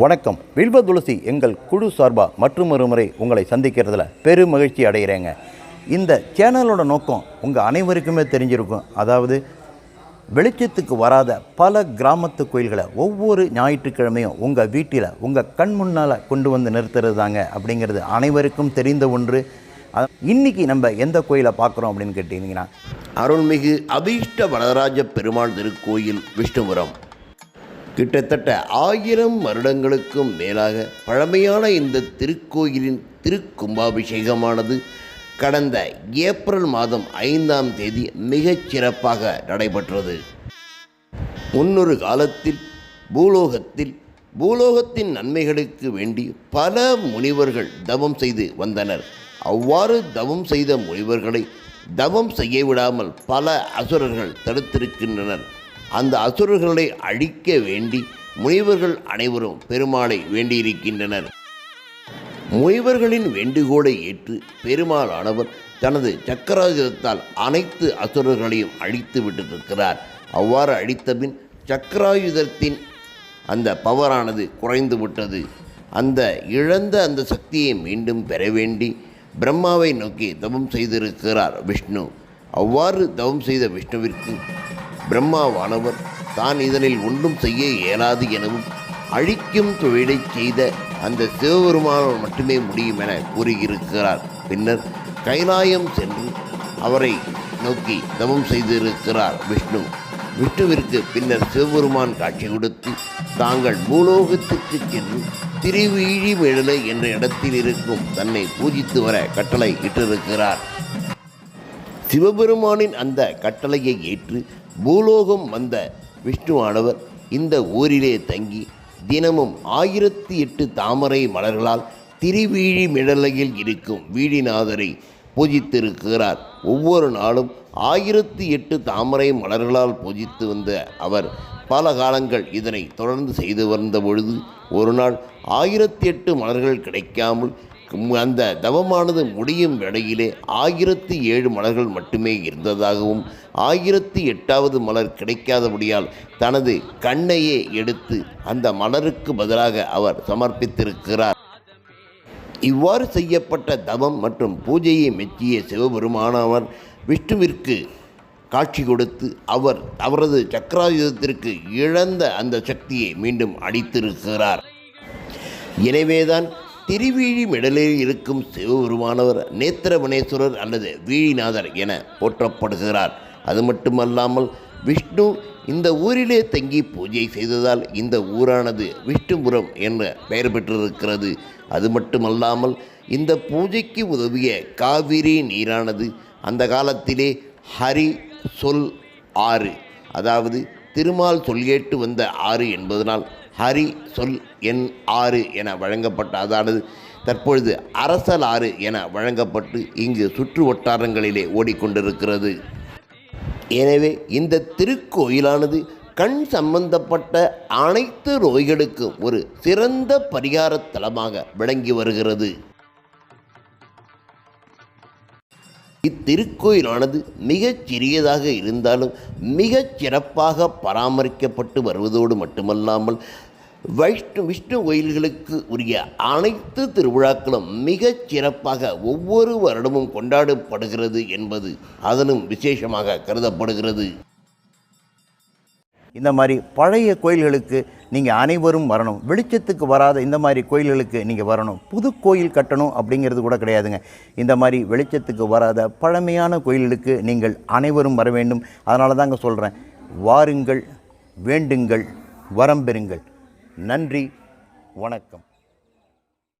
வணக்கம். வில்வ துளசி எங்கள் குழு சார்பாக மற்றொரு முறை உங்களை சந்திக்கிறதுல பெரும் மகிழ்ச்சி அடைகிறேங்க. இந்த சேனலோட நோக்கம் உங்கள் அனைவருக்குமே தெரிஞ்சிருக்கும். அதாவது வெளிச்சத்துக்கு வராத பல கிராமத்து கோயில்களை ஒவ்வொரு ஞாயிற்றுக்கிழமையும் உங்கள் வீட்டில் உங்கள் கண் முன்னால் கொண்டு வந்து நிறுத்துறது தாங்க அப்படிங்கிறது அனைவருக்கும் தெரிந்த ஒன்று. இன்றைக்கி நம்ம எந்த கோயிலை பார்க்குறோம் அப்படின்னு கேட்டிங்கன்னா, அருள்மிகு அபீஷ்ட வரதராஜ பெருமாள் திருக்கோயில் விஷ்ணுபுரம். கிட்டத்தட்ட 1000 வருடங்களுக்கும் மேலாக பழமையான இந்த திருக்கோயிலின் திருக்கும்பாபிஷேகமானது கடந்த ஏப்ரல் மாதம் 5ஆம் தேதி மிகச் சிறப்பாக நடைபெற்றது. முன்னொரு காலத்தில் பூலோகத்தின் நன்மைகளுக்கு வேண்டி பல முனிவர்கள் தவம் செய்து வந்தனர். அவ்வாறு தவம் செய்த முனிவர்களை தவம் செய்ய விடாமல் பல அசுரர்கள் தடுத்திருக்கின்றனர். அந்த அசுரர்களை அழிக்க வேண்டி முனிவர்கள் அனைவரும் பெருமாளை வேண்டியிருக்கின்றனர். முனிவர்களின் வேண்டுகோளை ஏற்று பெருமாளானவர் தனது சக்கராயுதத்தால் அனைத்து அசுரர்களையும் அழித்து விட்டிருக்கிறார். அவ்வாறு அழித்தபின் சக்கராயுதத்தின் அந்த பவரானது குறைந்து விட்டது. அந்த இழந்த அந்த சக்தியை மீண்டும் பெற வேண்டி பிரம்மாவை நோக்கி தவம் செய்திருக்கிறார் விஷ்ணு. அவ்வாறு தவம் செய்த விஷ்ணுவிற்கு பிரம்மாவானவர் தான் இதனில் ஒன்றும் செய்ய இயலாது எனவும் அழிக்கும் தொழிலை செய்த அந்த சிவபெருமானால் மட்டுமே முடியும் என கூறியிருக்கிறார். பின்னர் கைலாயம் சென்று அவரை நோக்கி தவம் செய்திருக்கிறார் விஷ்ணு. விஷ்ணுவிற்கு பின்னர் சிவபெருமான் காட்சி கொடுத்து தாங்கள் பூலோகத்துக்கு சென்று திருவீழிமிழலை என்ற இடத்தில் இருக்கும் தன்னை பூஜித்து வர கட்டளை இட்டிருக்கிறார். சிவபெருமானின் அந்த கட்டளையை ஏற்று பூலோகம் வந்த விஷ்ணுவானவர் இந்த ஊரிலே தங்கி தினமும் 1008 தாமரை மலர்களால் திருவீழிமிழலையில் இருக்கும் வீழிநாதரை பூஜித்திருக்கிறார். ஒவ்வொரு நாளும் 1008 தாமரை மலர்களால் பூஜித்து வந்த அவர் பல காலங்கள் இதனை தொடர்ந்து செய்து வந்த பொழுது ஒரு நாள் 1008 மலர்கள் கிடைக்காமல் அந்த தவமானது முடியும் வேளையிலே 1007 மலர்கள் மட்டுமே இருந்ததாகவும் 1008வது மலர் கிடைக்காதபடியால் தனது கண்ணையே எடுத்து அந்த மலருக்கு பதிலாக அவர் சமர்ப்பித்திருக்கிறார். இவ்வாறு செய்யப்பட்ட தவம் மற்றும் பூஜையை மெச்சிய சிவபெருமானவர் விஷ்ணுவிற்கு காட்சி கொடுத்து அவரது சக்கராயுதத்திற்கு இழந்த அந்த சக்தியை மீண்டும் அளித்திருக்கிறார். எனவேதான் திருவீழிமிழலில் இருக்கும் சிவபெருமானவர் நேத்திரவனேஸ்வரர் அல்லது வீழிநாதர் என போற்றப்படுகிறார். அது மட்டுமல்லாமல் விஷ்ணு இந்த ஊரிலே தங்கி பூஜை செய்ததால் இந்த ஊரானது விஷ்ணுபுரம் என்ற பெயர் பெற்றிருக்கிறது. அது மட்டுமல்லாமல் இந்த பூஜைக்கு உதவிய காவிரி நீரானது அந்த காலத்திலே ஹரி சொல் ஆறு, அதாவது திருமால் சொல் கேட்டு வந்த ஆறு என்பதனால் ஹரி சொல் எண் ஆறு என வழங்கப்பட்ட, அதாவது தற்பொழுது அரசல் ஆறு என வழங்கப்பட்டு இங்கு சுற்று வட்டாரங்களிலே ஓடிக்கொண்டிருக்கிறது. எனவே இந்த திருக்கோயிலானது கண் சம்பந்தப்பட்ட அனைத்து நோய்களுக்கும் ஒரு சிறந்த பரிகார தலமாக விளங்கி வருகிறது. இத்திருக்கோயிலானது மிகச் சிறியதாக இருந்தாலும் மிகச் சிறப்பாக பராமரிக்கப்பட்டு வருவதோடு மட்டுமல்லாமல் விஷ்ணு கோயில்களுக்கு உரிய அனைத்து திருவிழாக்களும் மிகச் சிறப்பாக ஒவ்வொரு வருடமும் கொண்டாடப்படுகிறது என்பது அதனும் விசேஷமாக கருதப்படுகிறது. இந்த மாதிரி பழைய கோயில்களுக்கு நீங்கள் அனைவரும் வரணும். வெளிச்சத்துக்கு வராத இந்த மாதிரி கோயில்களுக்கு நீங்கள் வரணும். புது கோயில் கட்டணும் அப்படிங்கிறது கூட கிடையாதுங்க. இந்த மாதிரி வெளிச்சத்துக்கு வராத பழமையான கோயில்களுக்கு நீங்கள் அனைவரும் வர வேண்டும். அதனால தாங்க சொல்கிறேன், வாருங்கள், வேண்டுங்கள், வரம் பெறுங்கள். நன்றி, வணக்கம்.